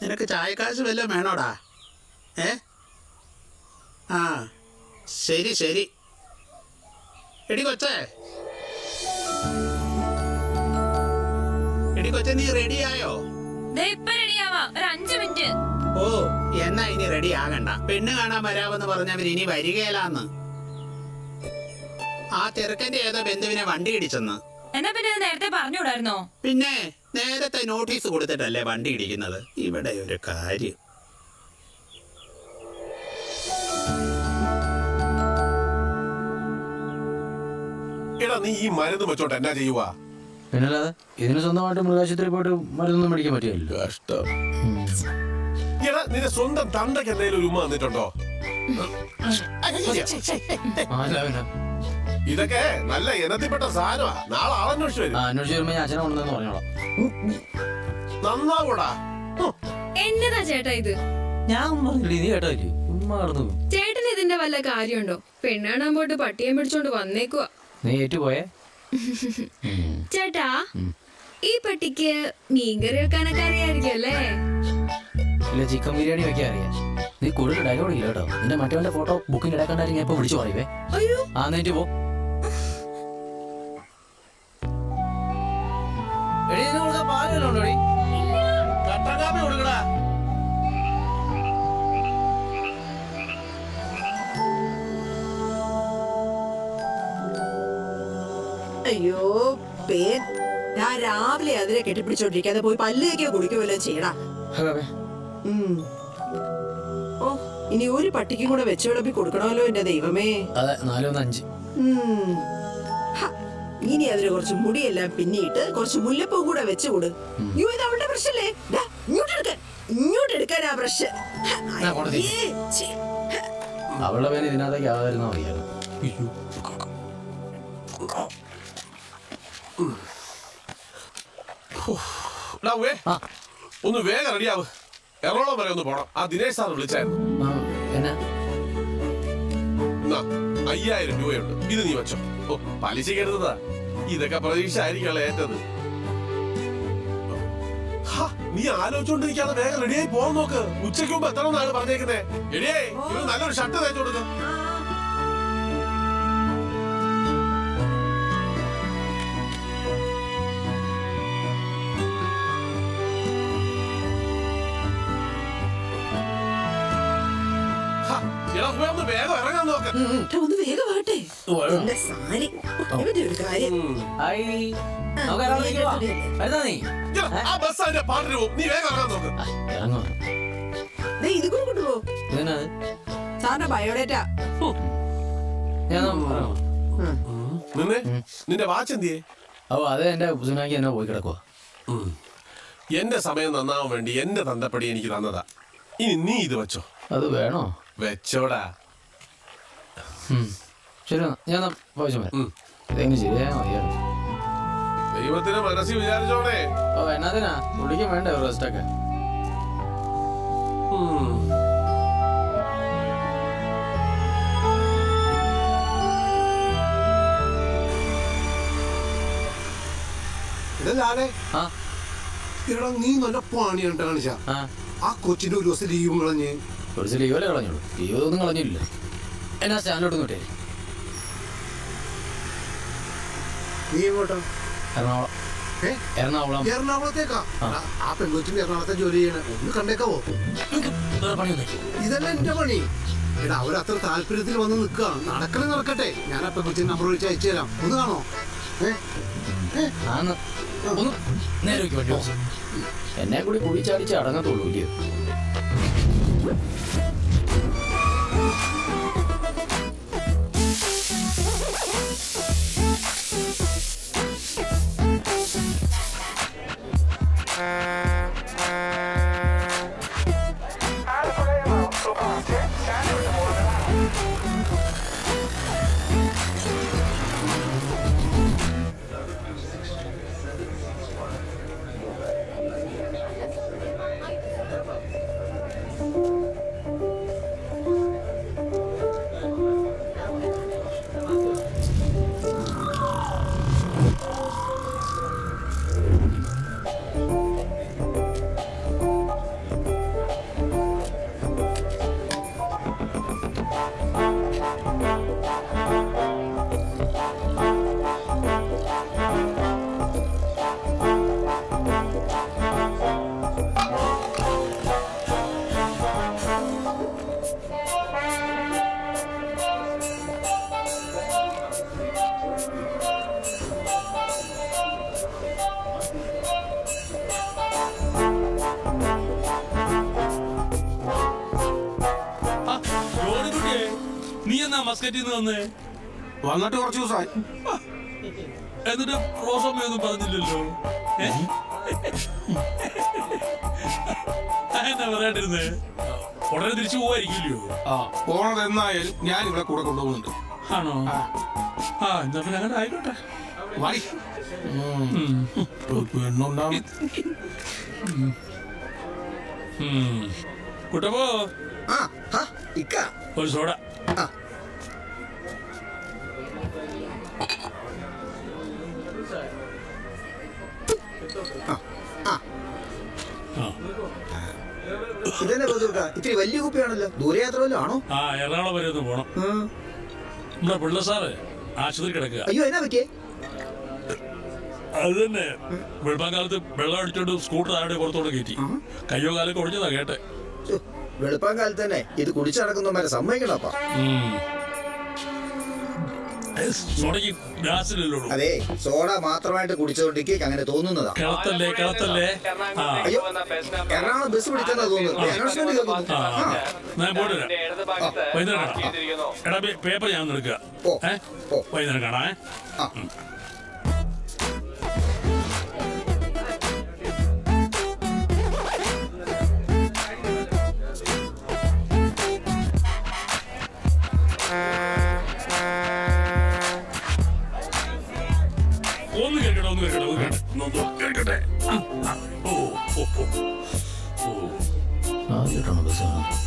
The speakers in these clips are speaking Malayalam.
നിനക്ക് ചായക്കാശ് വല്ലതും വേണോടാ? ആ ശരി ശരി. എടി കൊച്ചേ, നീ റെഡിയായോ? ഒരു 5 മിനിറ്റ്. ഓ എന്നാ ഇനി റെഡി ആകണ്ട. പെണ്ണ് കാണാൻ വരാമെന്ന് പറഞ്ഞവർ ഇനി വരികയില്ലാന്ന്. ആ ചെറുക്കന്റെ ഏതോ ബന്ധുവിനെ വണ്ടി ഇടിച്ചെന്ന്. എന്നാ പിന്നെ നേരത്തെ പറഞ്ഞുകൂടായിരുന്നോ? പിന്നെ നേരത്തെ നോട്ടീസ് കൊടുത്തിട്ടല്ലേ വണ്ടി ഇടിക്കുന്നത്. ഇവിടെ ഒരു കാര്യം. എടാ നീ ഈ മരുന്ന് വെച്ചോട്ട് എന്നാ ചെയ്യുവാ? പിന്നല്ലാതെ ഇതിന് സ്വന്തമായിട്ട് മൃഗാശുപത്രി പോയിട്ട് മരുന്നൊന്നും മേടിക്കാൻ പറ്റില്ല. കഷ്ടം. എടാ നിന്റെ സ്വന്തം തണ്ടയ്ക്ക് എന്തെങ്കിലും ഒരു ഉമ്മ വന്നിട്ടുണ്ടോ? ഇതൊക്കെ നല്ല ഇനത്തിൽപ്പെട്ട സാധനമാ. നാളെ ആളന്വേഷിച്ചു വരും. അന്വേഷിച്ച് വരുമ്പോ ഞാൻ അച്ഛനെ കൊണ്ടെന്ന് പറഞ്ഞോളാം. നന്നാവൂടാ. എന്നതാ ചേട്ടാ ഇത്? ഞാൻ പറഞ്ഞില്ലേ, നീ കേട്ടോ ഉമ്മ നടന്നു. ചേട്ടന് ഇതിന്റെ വല്ല കാര്യമുണ്ടോ? പെണ്ണാണാൻ പോയിട്ട് പട്ടിയെ പിടിച്ചോണ്ട് വന്നേക്കുവാ. നീ ഏറ്റുപോയേ? ചേട്ടാ, ഈ പട്ടിക്ക് മീൻകറി വെക്കാനൊക്കെ അറിയായിരിക്കും അല്ലേ? ഇല്ല, ചിക്കൻ ബിരിയാണി വെക്കാൻ അറിയാം. നീ കൂടുതൽ ഡയലോഗ് ഇല്ല കേട്ടോ. നിന്റെ മറ്റവന്റെ ഫോട്ടോ ബുക്കിംഗ് ഇടക്കണ്ടായി ഞാൻ ഇപ്പൊ വിളിച്ചു പറയുവേ. ആ നേറ്റ് പോ. പാലുണ്ടോടി? കട്ടക്കാപ്പി കൊടുക്കടാ. അയ്യോ പേൻ, ഞാൻ രാവിലെ അതിനെ കെട്ടിപ്പിടിച്ചോണ്ടിരിക്കാതെ പോയി പല്ലേക്കോ കുടിക്കുമല്ലോ ചെയ്യടാ. ഓ ഇനി ഒരു പട്ടിക്കും കൂടെ വെച്ച് വിളമ്പി കൊടുക്കണമല്ലോ എന്റെ ദൈവമേ. അതെ, 4-1-5. ഇനി അതിന് കുറച്ച് മുടിയെല്ലാം പിന്നിട്ട് കുറച്ച് മുല്ലപ്പൂ കൂടെ വെച്ച് കൊടു. ഇത് അവളുടെ ബ്രഷല്ലേ? ഇങ്ങോട്ട് എടുക്കാൻ ആ ബ്രഷ്. അവളുടെ പേര് ഇതിനകത്തേക്ക് ആകാതിരുന്നാ മതിയായിരുന്നു. ഒന്ന് വേഗം റെഡിയാവ്. എറണാകുളം വരെ ഒന്ന് പോണം. ആ ദിനേശ് സാർ വിളിച്ചായിരുന്നു. 5000 രൂപയുണ്ട്. ഇത് നീ വെച്ചോ. ഓ പലിശക്ക് എടുത്തതാ. ഇതൊക്കെ പ്രതീക്ഷ ആയിരിക്കുമല്ലോ ഏറ്റത്. നീ ആലോചിച്ചോണ്ടിരിക്കാതെ വേഗം റെഡിയായി പോകാൻ നോക്ക്. ഉച്ചയ്ക്ക് മുമ്പ് എത്തണമെന്നാണ് പറഞ്ഞേക്കുന്നേ. റെഡിയായി നല്ലൊരു ഷർട്ട് തയ്ച്ചു കൊടുക്ക. വേഗം ഇറങ്ങാൻ നോക്ക്. ഒന്ന് വേഗം ആട്ടെ. എന്റെ സാരി ഇവന്റെ ഒരു കാര്യം. ആ ബസ് അതിന്റെ പാട്ടിന് പോകും. നീ വേഗം ഇറങ്ങാൻ നോക്ക്. ഇത് കൂടെ കൊണ്ടുപോ. സാറിന്റെ ബയോഡേറ്റാ. നിന്റെ വാച്ച് എന്തിയേ? ഓ അതെ, എന്റെ സുനാക്കി എന്നെ പോയി കിടക്കുവാ. എന്റെ സമയം നന്നാവാൻ വേണ്ടി എന്റെ തന്തപ്പടി എനിക്ക് തന്നതാ. ഇനി നീ ഇത് വെച്ചോ. അത് വേണോ? വെച്ചോടാ. ശരി, ഞാൻ പോയിച്ചു വരാം. ഇതെങ്ങനെ ശരിയായാ മതിയായിരുന്നു. ദൈവത്തിന് മനസ്സിൽ വിചാരിച്ചോണേ. ഓ എന്നാതിനാ പുള്ളിക്ക് വേണ്ടേ റെസ്റ്റൊക്കെ. നീ നല്ല പണിയാണ് കാണിച്ച. ആ കൊച്ചിന്റെ ഒരു ദിവസം ലീവും കളഞ്ഞ്. ഒരു ദിവസം ലീവല്ലേ കളഞ്ഞോളൂ. ലീവ് ഒന്നും കളഞ്ഞില്ല. എന്നാ സ്റ്റാൻഡിലോട്ട് നോട്ടേ. നീ എങ്ങോട്ടാ? എറണാകുളം. എറണാകുളത്തേക്കാ? ആ പെൺകൊച്ചിന് എറണാകുളത്തെ ജോലി ചെയ്യണേ. ഒന്ന് കണ്ടേക്കാവോ? ഇതല്ല എന്റെ പണി. എടാ അവരത്ര താല്പര്യത്തിൽ വന്ന് നിൽക്കുക. നടക്കണേ നടക്കട്ടെ. ഞാൻ ആ പെൺകൊച്ചിന് നമ്പർ വിളിച്ച് അയച്ചു തരാം. ഒന്ന് കാണോ? ഒന്ന് നേരെ വണ്ടി എന്നെ കൂടി കുടിച്ചാടിച്ച് അടങ്ങത്തുള്ളൂ. മസ്കറ്റിൽ നിന്ന് വന്നേ? വന്നിട്ട് കുറച്ച് ദിവസമായി. എന്നിട്ട് റോസമ്മയൊന്നും പറഞ്ഞില്ലല്ലോ. എന്നാ പറയാണ്ടിരുന്നേ? ഉടനെ തിരിച്ചു പോവായിരിക്കില്ലയോ? പോണത് എന്നായാലും ഞാൻ ഇവിടെ കൂടെ കൊണ്ടുപോകുന്നുണ്ട്. ആണോ? എന്നാ പിന്നെ അങ്ങനെ ആയിക്കോട്ടെ. വാടി. പെണ്ണുണ്ടാവും. കുട്ടപ്പോ ഒരു സോഡ. ഇതന്നെ ഇത്തിരി വലിയ കുപ്പിയാണല്ലോ. ദൂരയാത്ര വല്ലതും ആണോ? എറണാകുളം വരെ ഒന്ന് പോണം. നമ്മുടെ പിള്ള സാറ് ആശുപത്രി കിടക്കുക. അയ്യോ എന്നാ പറ്റിയേ? അത് തന്നെ വെളുപ്പാൻ കാലത്ത് വെള്ളം അടിച്ചോണ്ട് സ്കൂട്ടർ ആരുടെ പുറത്തോട്ട് കയറ്റി. കയ്യോ കാലൊക്കെ ഒടിഞ്ഞതാ കേട്ടെ. വെളുപ്പാൻ കാലത്ത് തന്നെ ഇത് കുടിച്ചു നടക്കുന്നവരെ സമ്മതിക്കണപ്പാ. സോഡയ്ക്ക് ഗ്യാസിലല്ലോ. അതെ, സോഡ മാത്രമായിട്ട് കുടിച്ചോണ്ടിരിക്കും അങ്ങനെ തോന്നുന്നതാ. കിളത്തല്ലേ കിളത്തല്ലേ. അയ്യോ, എറണാകുളം ബസ് പിടിച്ചെന്നാ തോന്നുന്നു. അനൗൺസ്മെന്റ് കേൾക്കുന്നു. ഞാൻ പോയിട്ട് വൈകുന്നേരം കാണാം. എടാ പേപ്പർ ഞാൻ എടുക്കുക. വൈകുന്നേരം കാണാം. ഒന്ന് കേൾക്കട്ടെ. ആദ്യമായിട്ടാണ് ബസ് കാണുന്നത്.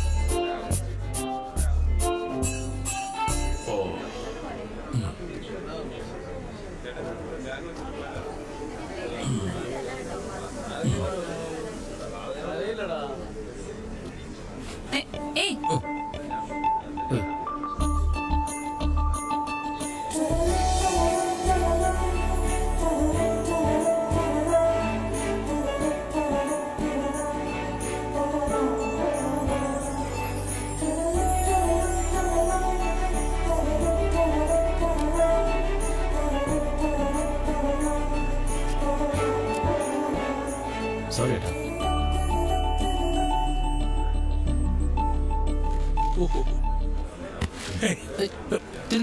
സോറി ഏട്ടാ.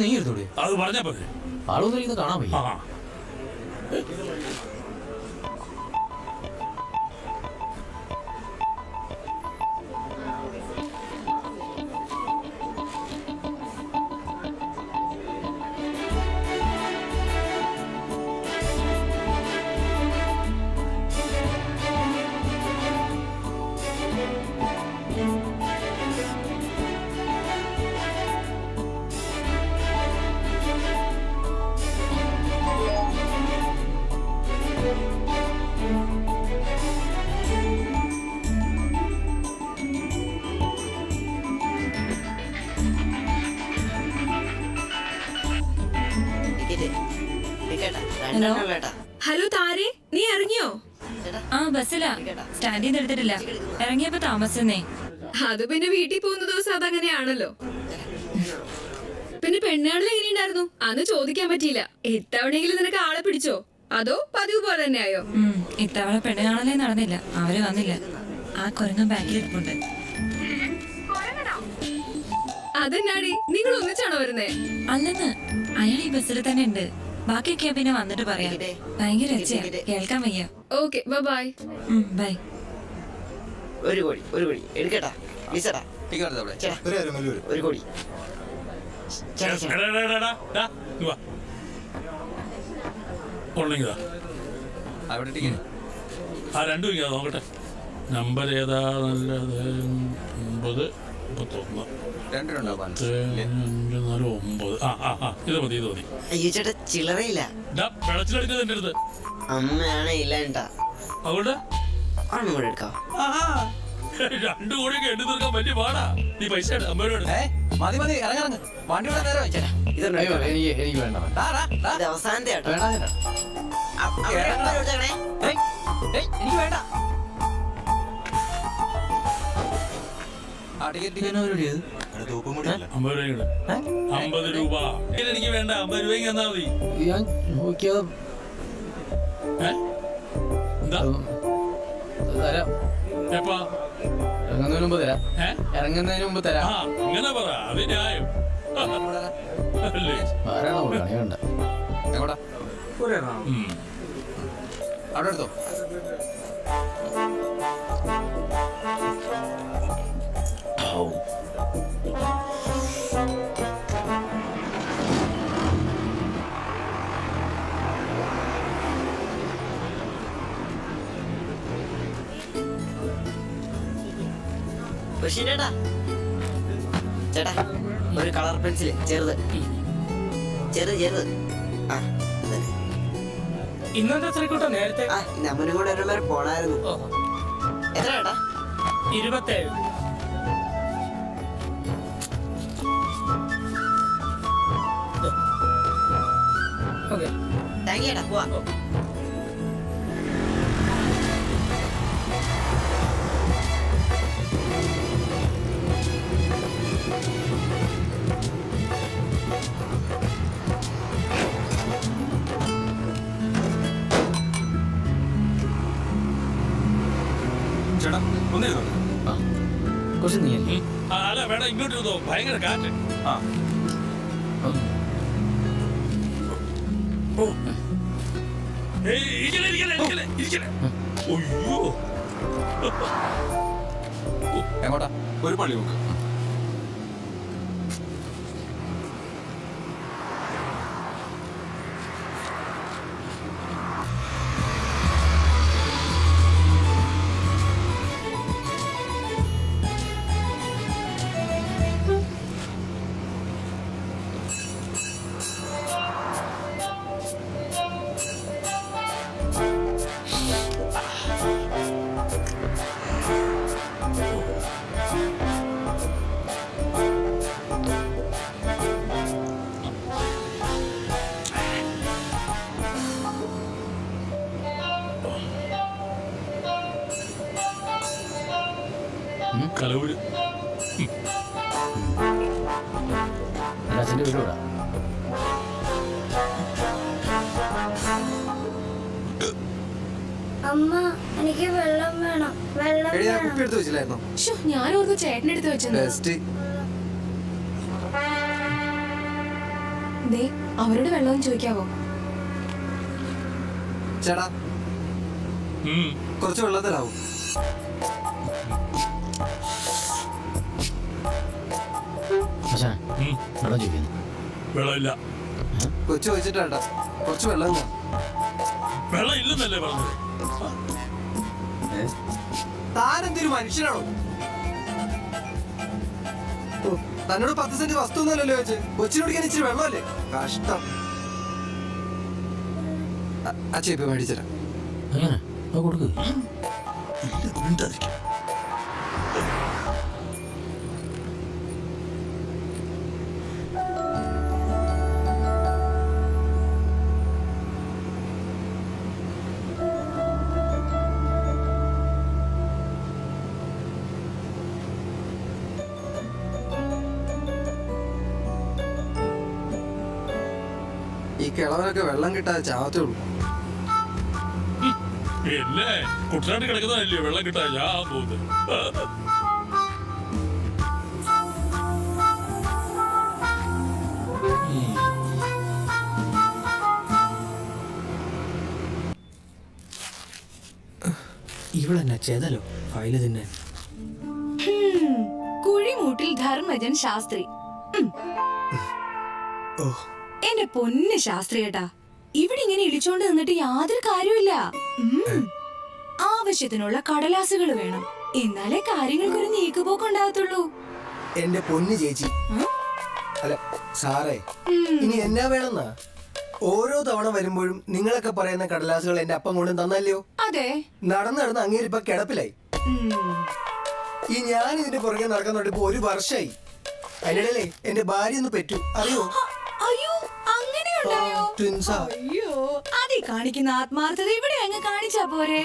നീ എടുത്തോളൂ. അത് പറഞ്ഞാ പോലെ ആളൊന്നും ഇത് കാണാൻ വയ്യ. ഹലോ താരെ, നീ ഇറങ്ങിയോ? ബസ്സിലാ. സ്റ്റാൻഡിൽ നിന്ന് എടുത്തിട്ടില്ല. ഇറങ്ങിയപ്പോ താമസിച്ചേ. അത് പിന്നെ വീട്ടിൽ പോകുന്ന ദിവസം അതങ്ങനെയാണല്ലോ. പിന്നെ പെണ്ണുകളിൽ എങ്ങനെയുണ്ടായിരുന്നു അന്ന് ചോദിക്കാൻ പറ്റിയില്ല. ഇത്തവണയെങ്കിലും നിനക്ക് ആളെ പിടിച്ചോ അതോ പതിവ് പോലെ തന്നെ ആയോ? ഇത്തവണ പെണ്ണ് കാണലേ നടന്നില്ല. അവര് വന്നില്ല. ആ കുരങ്ങൻ ബാക്കിൽ ഇരിപ്പുണ്ട്. അതെന്നാടി, നിങ്ങൾ ഒന്നിച്ചാണോ വരുന്നേ? അല്ലെന്ന്, അയാൾ ഈ ബസ്സിൽ തന്നെ ഉണ്ട്. ബാക്കിയൊക്കെ പിന്നെ വന്നിട്ട് പറയാം. ഭയങ്കര രക്ഷയാ, കേൾക്കാൻ വയ്യ. Okay, bye. ബൈ. ഒരു കോടി എടുക്കട്ടാ. ഒരു കോടി. രണ്ടും നോക്കട്ടെ. നമ്പർ ഏതാ നല്ലത്? 9, 31, 9. ഇത് മതി. അയ്യോ ചേട്ടാ, ചില്ലറയില്ല. വെള്ളച്ചിലെടുക്കുന്നത് എന്റെ അടുത്ത്. അമ്മയാണ് ഇല്ല ഏട്ടാ. അതുകൊണ്ട് ഒന്നും കൂടെ എടുക്കാം. 2 കോടിയൊക്കെ എണ്ണി തീർക്കാൻ വലിയ പാടാ. നീ പൈസ അമ്മയോട്. മതി ഇറങ്ങ. വണ്ടി ഇവിടെ നേരെ വെച്ചാ. എനിക്ക് വേണ്ട. ഇത് അവസാനത്തെ എനിക്ക് വേണ്ട. ടിക്കറ്റ് 50 രൂപ. എനിക്ക് വേണ്ട. 50 രൂപയ്ക്ക് തന്നാ മതി. ഞാൻ നോക്കിയത് എന്താ തരാം. എപ്പാ? ഇറങ്ങുന്നതിന് മുമ്പ് തരാം. ഇറങ്ങുന്നതിന് മുമ്പ് തരാം. അങ്ങനെ പറ, അത് ന്യായം. അല്ലേ? ആരാണോ കണിയുണ്ട് എങ്ങോട്ടാ ഉം. അവിടെ എടുത്തോ. ചേട്ടാ ചേട്ടാ ഒരു കളർ പെൻസിൽ ചെറുത് ചെറുത് ആ ഇന്നെന്താ ശ്രീകുട്ട നേരത്തെ? ആ നമ്മനും കൂടെ ഒരു വരെ പോണായിരുന്നു. എത്ര ചേട്ടാ? 27. താങ്ക് യു ചേട്ടാ, പോവാ. ചേട്ടാ ഒന്നിരുന്നോ. ആ കുറച്ച് നീ ഉം. ആ, അല്ല വേണം ഇങ്ങോട്ട് ഇരുന്നോ, ഭയങ്കര കാറ്റ്. ആ ഏയ്, ഇരിക്കല്ലേ. ഒയ്യോ. എങ്ങോട്ടാ? ഒരു പള്ളി നോക്ക്. കലവൂര്. അച്ഛൻ്റെ വീട് അമ്മ എനിക്ക് വെള്ളം വേണം, വെള്ളം എടി, ഞാൻ വേണം. കുപ്പി എടുത്ത് വെച്ചില്ലായിരുന്നോ? ഞാൻ ഓർത്ത് ചേട്ടനെടുത്ത് വെച്ചത്. ബെസ്റ്റ്. ദേ അവരോട് വെള്ളവും ചോദിക്കാവോ? ചേട്ടാ ഉം. കുറച്ച് വെള്ളത്തിലാവും. അച്ഛാ ഉം. വെള്ളം ചോദിക്കുന്നു. വെള്ളമില്ല. കൊച്ചു വെച്ചിട്ടാ കുറച്ച് വെള്ളം തന്നോ. വെള്ളം ഇല്ലെന്നല്ലേ പറഞ്ഞത്? താനെന്തൊരു മനുഷ്യനാണോ? ഓ, തന്നോട് 10 സെന്റ് വസ്തു ഒന്നല്ലോ വെച്ച് കൊച്ചിനോടിക്കാൻ ഇച്ചിരി വെള്ളമല്ലേ? കഷ്ടം. അച്ഛൻ ഇപ്പൊ മേടിച്ചരാ. അങ്ങനെ അത് കൊടുക്ക്. ഈ കിളവനൊക്കെ വെള്ളം കിട്ടാതെ ചാവത്തേ ഉള്ളൂ. പിന്നെ കുട്ടനാട്ട് കിടക്കുന്നതല്ലേ വെള്ളം കിട്ടാൻ ഞാൻ പോകുന്നത്. ഇവളെന്നാ ചെയ്തല്ലോ ഫയല് തന്നെ. കുഴിമൂട്ടിൽ ധർമ്മജൻ ശാസ്ത്രി. എന്റെ പൊന്ന് ശാസ്ത്രി ഏട്ടാ, ഇവിടെ ഇങ്ങനെ ഇളിച്ചോണ്ട് നിന്നിട്ട് യാതൊരു കാര്യമില്ല. ആവശ്യത്തിനുള്ള കടലാസുകൾ വേണം, എന്നാലേ കാര്യങ്ങൾക്കൊരു നീക്കുപോക്കുണ്ടാകത്തുള്ളൂ. എന്റെ പൊന്ന് ചേച്ചി, അല്ല സാറേ, ഇനി എന്നാ വേണമെന്നാ? ഓരോ തവണ വരുമ്പോഴും നിങ്ങളൊക്കെ പറയുന്ന കടലാസുകൾ എന്റെ അപ്പം കൊണ്ടും തന്നല്ലയോ? അതെ, നടന്ന് അങ്ങേരിപ്പ കിടപ്പിലായി. ഈ ഞാൻ ഇതിന്റെ പുറകെ നടക്കാൻ തുടങ്ങിയപ്പോ 1 വർഷമായി. അതിനിടയിലേ എന്റെ ഭാര്യ ഒന്ന് പെറ്റു, അറിയോ? അയ്യോ അങ്ങനെയുണ്ടായോ? ട്വിൻസാ. അയ്യോ, അതീ കാണിക്കുന്ന ആത്മാർത്ഥത ഇവിടെ അങ്ങ് കാണിച്ചാ പോരെ.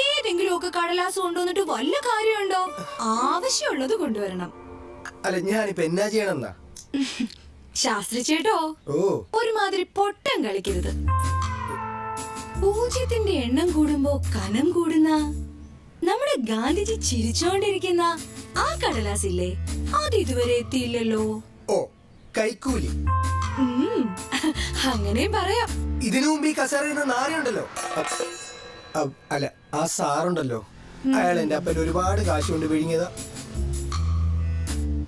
ഏതെങ്കിലും ഒക്കെ കടലാസ് കൊണ്ടുവന്നിട്ട് വല്ല കാര്യമുണ്ടോ? ആവശ്യമുള്ളത് കൊണ്ടുവരണം. അല്ല ഞാനിപ്പോ എന്നാ ചെയ്യണമെന്നാ? ശാസ്ത്രി ചേട്ടോ, ഓ, ഒരുമാതിരി പൊട്ടം കളിക്കരുത്. പൂജ്യത്തിന്റെ എണ്ണം കൂടുമ്പോ കനം കൂടുന്ന നമ്മുടെ ഗാന്ധിജി ചിരിച്ചോണ്ടിരിക്കുന്ന ആ കടലാസില്ലേ, അത് ഇതുവരെ എത്തിയില്ലല്ലോ. ഓ കൈക്കൂലി. അങ്ങനെയും പറയാം. ഇതിനു മുമ്പ് ഈ കസേരയിൽ നാറിയുണ്ടല്ലോ, അല്ല ആ സാറുണ്ടല്ലോ, അയാൾ എന്റെ അപ്പൻ ഒരുപാട് കാശ് കൊണ്ട് വിഴുങ്ങിയതാ.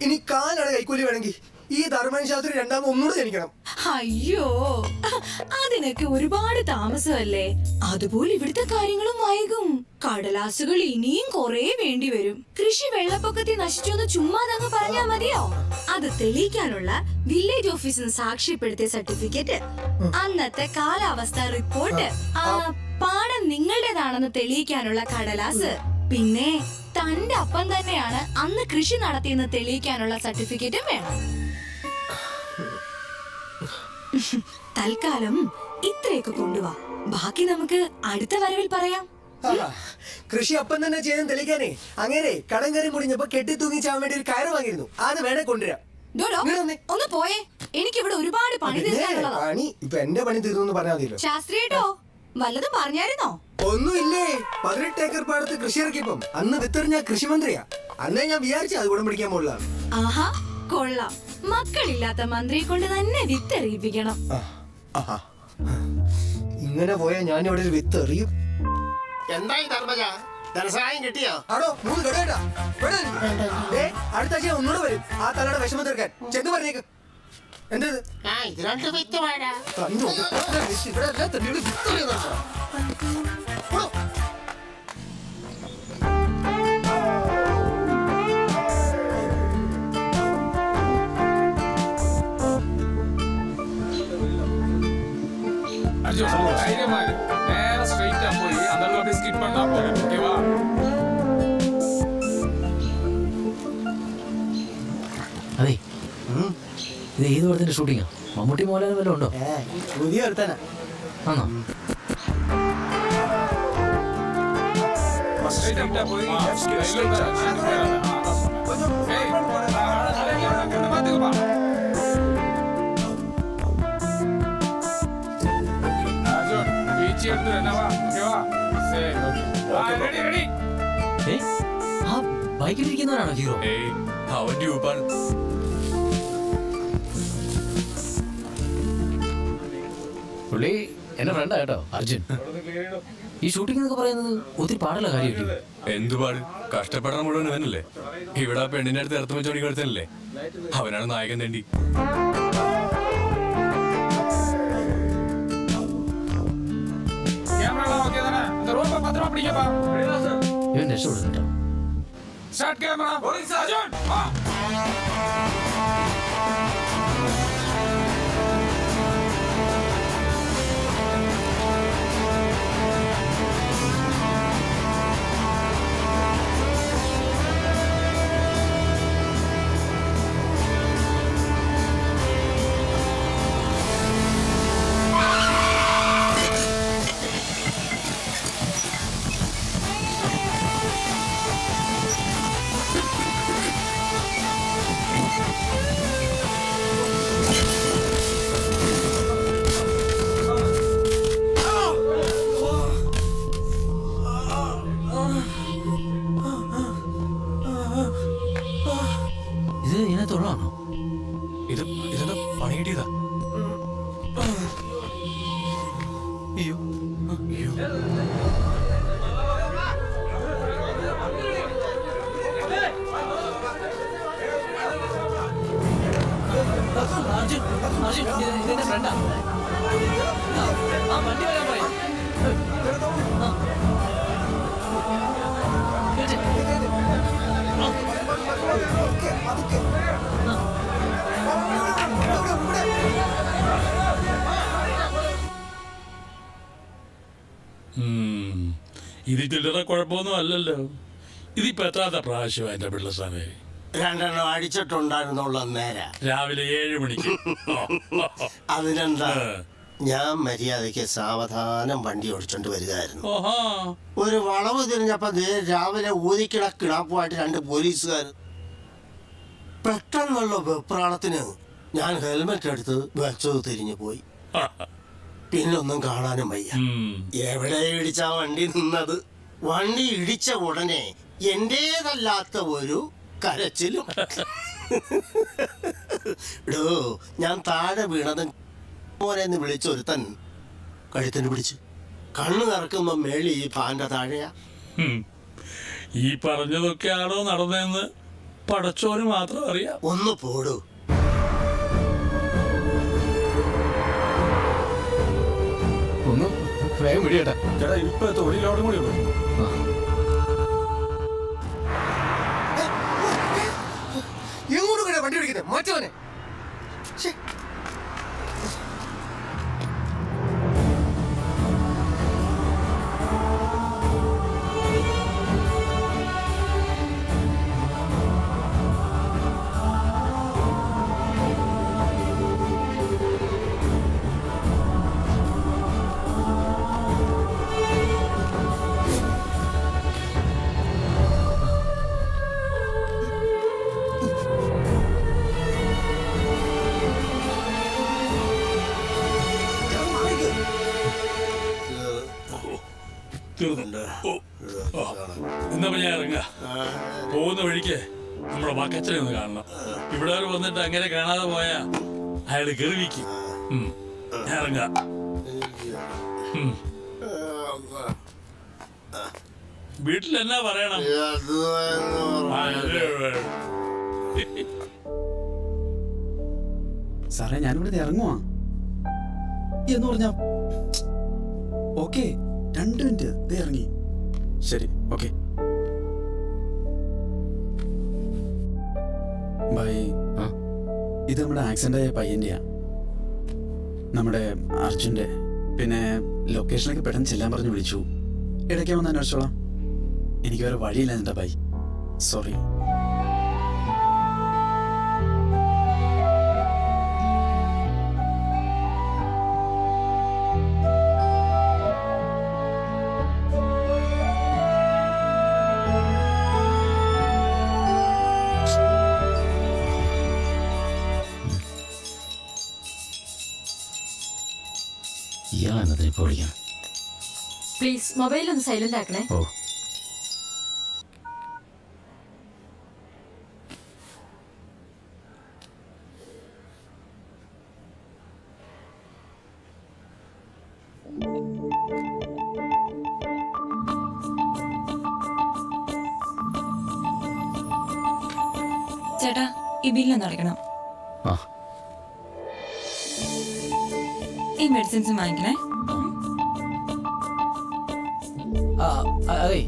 ഇനി കാലാണ് കൈക്കൂലി വേണമെങ്കിൽ ഈ ധർമ്മൻ ശാസ്ത്രി രണ്ടാമത് ഒന്നുകൂടെ ജനിക്കണം. അയ്യോ, അതിനൊക്കെ ഒരുപാട് താമസമല്ലേ. അതുപോലെ ഇവിടുത്തെ കാര്യങ്ങളും വൈകും. കടലാസുകൾ ഇനിയും കൊറേ വേണ്ടി വരും. കൃഷി വെള്ളപ്പൊക്കത്തിൽ നശിച്ചോന്ന് ചുമ്മാതങ്ങ് പറഞ്ഞാ മതിയോ? അത് തെളിയിക്കാനുള്ള വില്ലേജ് ഓഫീസിൽ സാക്ഷ്യപ്പെടുത്തിയ സർട്ടിഫിക്കറ്റ്, അന്നത്തെ കാലാവസ്ഥ റിപ്പോർട്ട്, പാടം നിങ്ങളുടേതാണെന്ന് തെളിയിക്കാനുള്ള കടലാസ്, പിന്നെ തന്റെ അപ്പം തന്നെയാണ് അന്ന് കൃഷി നടത്തിയെന്ന് തെളിയിക്കാനുള്ള സർട്ടിഫിക്കറ്റും വേണം. തൽക്കാലം ഇത്രയൊക്കെ കൊണ്ടുവാ, ബാക്കി നമുക്ക് അടുത്ത വരവിൽ പറയാം. കൃഷി അപ്പം തന്നെ ചെയ്യാൻ തെളിയിക്കാനേ അങ്ങനെ കടം കയറി മുടിഞ്ഞപ്പോ കെട്ടി തൂങ്ങി ചാൻ വേണ്ടി ഒരു കയറ് വാങ്ങിയിരുന്നു. അത് വേണേ കൊണ്ടുവരാം. ഒന്ന് പോയേ, എനിക്ക് ഇവിടെ ഒരുപാട് പണി തീർക്കാനുള്ളതാ. പണി ഇപ്പൊ എന്റെ പണി തീർന്നു പറഞ്ഞാൽ മതിയല്ലോ. ശാസ്ത്രിയേട്ടോ, വല്ലതും പറഞ്ഞായിരുന്നോ? ഒന്നുമില്ലേ, 18 ഏക്കർ പാടത്ത് കൃഷി ഇറക്കിയപ്പം അന്ന് വിത്തെറിഞ്ഞ കൃഷിമന്ത്രിയാ. അന്നേ ഞാൻ വിചാരിച്ചു അത് ഗുണം പിടിക്കാൻ പോലാണ്. ആഹാ, കൊള്ളാം. മക്കളില്ലാത്ത മന്ത്രിയെ കൊണ്ട് തന്നെ വിത്തെറിയിപ്പിക്കണം. ഇങ്ങനെ പോയാ ഞാൻ ഇവിടെ ഒരു വിത്ത് എറിയും. എന്തായി ധർമ്മജ, ധനസഹായം കിട്ടിയോ? ആടോ 3 കടയാ. അടുത്ത ആഴ്ച ഒന്നുകൂടെ വരും ആ തലയുടെ വിഷമം തീർക്കാൻ. ചെന്ന് പറഞ്ഞേക്ക്. എന്തത്? ഇത് 2 വിത്ത് വേടാ. ഇവിടെ എല്ലാ തന്നെയും വിത്ത് എറിയുന്നുണ്ടോ? അതെ, ഇത് ഏത് പടത്തിന്റെ ഷൂട്ടിങ്ങാ? മമ്മൂട്ടി മോഹൻലാൽ വല്ലതും ഉണ്ടോ? പുതിയ ഒരുത്തനാ. ആണോ? ആ ബൈക്കിലിരിക്കുന്നവരാണോ ഹീറോ? പുള്ളി എന്റെ ഫ്രണ്ടാ കേട്ടോ, അർജുൻ. ഈ ഷൂട്ടിംഗ് എന്നൊക്കെ പറയുന്നത് ഒത്തിരി പാടുള്ള കാര്യമില്ലേ? എന്തുപാട് കഷ്ടപ്പെടാൻ മുഴുവൻ ഇവനല്ലേ. ഇവിടെ ആ പെണ്ണിന്റെ അടുത്ത് ഇറത്തും വെച്ചോടി കൊടുത്തല്ലേ, അവനാണ് നായകൻ തേണ്ടി. ഇവൻ രക്ഷപ്പെടുന്നുണ്ടോ? ഇത് ഇതിനകത്തുള്ളതാണോ? ഇതെന്താ പണി കിട്ടിയതാ? അയ്യോ അയ്യോ. അർജുൻ, അർജുൻ, ഇതെന്റെ ഫ്രണ്ടാ. ആ വണ്ടി വരാൻ പറയും. ഇത് ചില്ലറ കുഴപ്പമൊന്നും അല്ലല്ലോ. ഇതിപ്പോ എത്രാത്ത പ്രാവശ്യം എന്റെ പിള്ളസാമേ? 2 അടിച്ചിട്ടുണ്ടായിരുന്നുള്ള നേരം രാവിലെ 7 മണിക്ക്. അതിനെന്താ, ഞാൻ മര്യാദയ്ക്ക് സാവധാനം വണ്ടി ഓടിച്ചോണ്ട് വരികയായിരുന്നു. ഒരു വളവ് തിരിഞ്ഞപ്പോ രാവിലെ ഊതിക്കിട കിടാപ്പുമായിട്ട് 2 പോലീസുകാർ. പെട്ടെന്നുള്ള വെപ്രാളത്തിന് ഞാൻ ഹെൽമെറ്റ് എടുത്ത് വെച്ചത് തിരിഞ്ഞു പോയി. പിന്നൊന്നും കാണാനും വയ്യ. എവിടെ ഇടിച്ചാ വണ്ടി നിന്നത്? വണ്ടി ഇടിച്ച ഉടനെ എന്റേതല്ലാത്ത ഒരു കരച്ചിലും ഡോ ഞാൻ താഴെ വീണതും മോനെന്ന് വിളിച്ചൊരുത്തൻ കഴുത്തിന് പിടിച്ച് കണ്ണു നിറക്കുമ്പോ മേളി ഈ പാന്റെ താഴെയാ. ഈ പറഞ്ഞതൊക്കെയാണോ നടന്നതെന്ന് പടച്ചോന് മാത്രം അറിയാം. ഒന്ന് പോടൂ. ഒന്ന് വേഗം വിടിയേട്ടാ. ചേട്ടാ ഇപ്പൊ തൊഴിലോടും കൂടി ഉള്ളൂ. എങ്ങോട്ട് കൂടെ വണ്ടി ഓടിക്കുന്നത് മറ്റവനെ? എന്നാ ഞാൻ ഇറങ്ങ പോകുന്ന വഴിക്ക് നമ്മുടെ വാക്കച്ചനെ ഒന്ന് കാണണം. ഇവിടെ വരെ വന്നിട്ട് അങ്ങനെ കാണാതെ പോയാ അയാള് കെറിവിക്കും. ഞാൻ ഇറങ്ങാം. വീട്ടിൽ എന്നാ പറയണം? സാറേ ഞാനിവിടെ ഇറങ്ങുവാ എന്ന് പറഞ്ഞ ഓക്കെ 2 മിനിറ്റ് ദേ ഇറങ്ങി. ശരി ഓക്കെ ബൈ. ഇത് നമ്മുടെ ആക്സിഡന്റ് ആയ പയ്യന്റെയാ, നമ്മുടെ അർജുന്റെ. പിന്നെ ലൊക്കേഷനിലേക്ക് പെട്ടെന്ന് ചെല്ലാൻ പറഞ്ഞു വിളിച്ചു. ഇടയ്ക്ക് വന്ന് അന്വേഷിച്ചോളാം. എനിക്ക് വേറെ വഴിയില്ല എൻ്റെ ബൈ. സോറി. ഇയാളെന്നതിന് ഇപ്പോൾ വിളിക്കാം. പ്ലീസ് മൊബൈൽ ഒന്ന് സൈലന്റ് ആക്കണേ. ഓ ചേട്ടാ ഈ ബില്ലൊന്ന് അടയ്ക്കണം. ആ ഈ മെഡിസിൻസ് വാങ്ങിക്കണേ. അതെ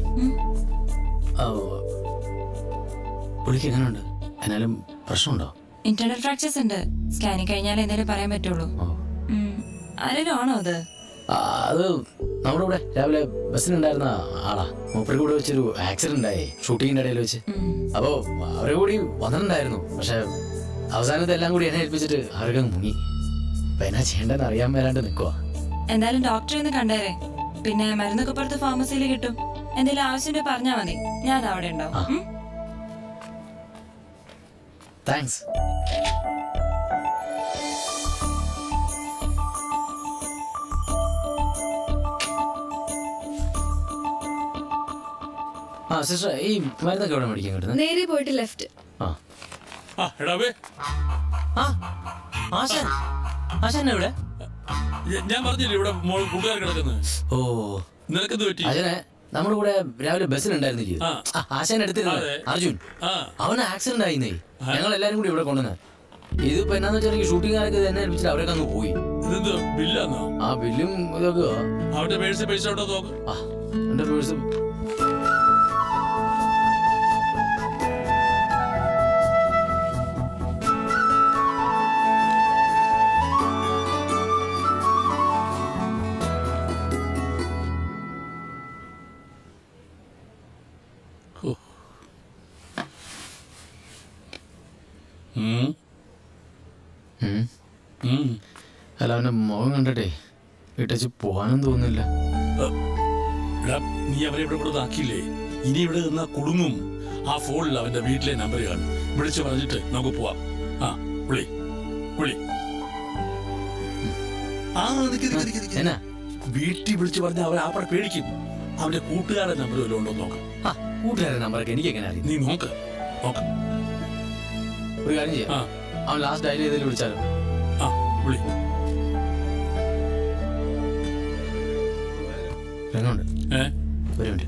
പുള്ളിക്ക് എങ്ങനെയുണ്ട്? എന്നാലും പ്രശ്നമുണ്ടോ? ഇന്റർണൽ ഫ്രാക്ചേഴ്സ് ഉണ്ട്. സ്കാനിങ് കഴിഞ്ഞാൽ എന്തെങ്കിലും പറയാൻ പറ്റുള്ളൂ. ആരെങ്കിലും ആണോ അത്? അത് നമ്മുടെ കൂടെ രാവിലെ ബസ്സിനുണ്ടായിരുന്ന ആളാ. മൂപ്പർക്ക് കൂടെ വെച്ചൊരു ആക്സിഡന്റ് ആയി ഷൂട്ടിങ്ങിന്റെ ഇടയിൽ വെച്ച്. അപ്പോ അവരെ കൂടി വന്നിട്ടുണ്ടായിരുന്നു. പക്ഷെ അവസാനത്തെ എല്ലാം കൂടി എന്നെ ഏൽപ്പിച്ചിട്ട് അവർക്ക് മുങ്ങി. അപ്പൊ എന്നാ ചെയ്യേണ്ടെന്ന് അറിയാൻ മേലാണ്ട് നിൽക്കുക. എന്തായാലും ഡോക്ടറെ ഒന്ന് കണ്ടേരെ. പിന്നെ മരുന്നൊക്കെ പുറത്ത് ഫാർമസിയിൽ കിട്ടും. എന്തെങ്കിലും ആവശ്യം പറഞ്ഞാൽ മതി, ഞാൻ അവിടെ ഉണ്ടാവും. താങ്ക്സ്. ആ സിസ്റ്റർ, ഈ മരുന്നൊക്കെ എവിടെ മേടിക്കാൻ കിട്ടുന്നത്? നേരെ പോയിട്ട് ലെഫ്റ്റ്. എവിടെ? ഞാൻ പറഞ്ഞില്ലേ ഇവിടെ കൂട്ടുകാർ കിടക്കുന്നത്. ഓ നിനക്കെന്ത് പറ്റി? അജനെ നമ്മുടെ കൂടെ രാവിലെ ബസ്സിലുണ്ടായിരുന്നില്ലേ ആശാൻ എടുത്തിരുന്നത് അർജുൻ. അവന് ആക്സിഡന്റ് ആയിന്നേ. ഞങ്ങൾ എല്ലാരും കൂടി ഇവിടെ കൊണ്ടുവന്നത്. ഇതിപ്പോ എന്നാന്ന് വെച്ചാൽ ഷൂട്ടിംഗ് കാലൊക്കെ എന്നെ ഏൽപ്പിച്ചിട്ട് അവരൊക്കെ അങ്ങ് പോയി. ബില്ലാന്നോ? ആ ബില്ലും ഇതൊക്കെ. അവന്റെ പേഴ്സ് പൈസ ഉണ്ടോ നോക്ക്. എന്റെ പേഴ്സ് അല്ല അവന്റെ മുഖം കണ്ടിട്ടേ ഇട്ടച്ച് പോകാനും തോന്നുന്നില്ല. നീ അവരെ ഇവിടെ കൂടെ ആക്കിയില്ലേ? ഇനി ഇവിടെ നിന്നാ കുടുങ്ങും. ആ ഫോണിൽ അവന്റെ വീട്ടിലെ നമ്പർ കാണും. വിളിച്ചു പറഞ്ഞിട്ട് നമുക്ക് പോവാം. ആ വിളി വിളി. വീട്ടിൽ വിളിച്ചു പറഞ്ഞ അവർ ആപ്പടെ പേടിക്കും. അവന്റെ കൂട്ടുകാരുടെ നമ്പർ വല്ലതും ഉണ്ടോ നോക്കാം. കൂട്ടുകാരുടെ നമ്പറൊക്കെ എനിക്ക് എങ്ങനെ അറിയാം? നീ നോക്ക് നോക്ക്. ഒരു കാര്യം ചെയ്യാം, അവൻ ലാസ്റ്റ് ഡയൽ ചെയ്തതിൽ വിളിച്ചാലോ? ആ വിളി. രംഗമുണ്ട്, ഏ ഒരു മിനിറ്റ്.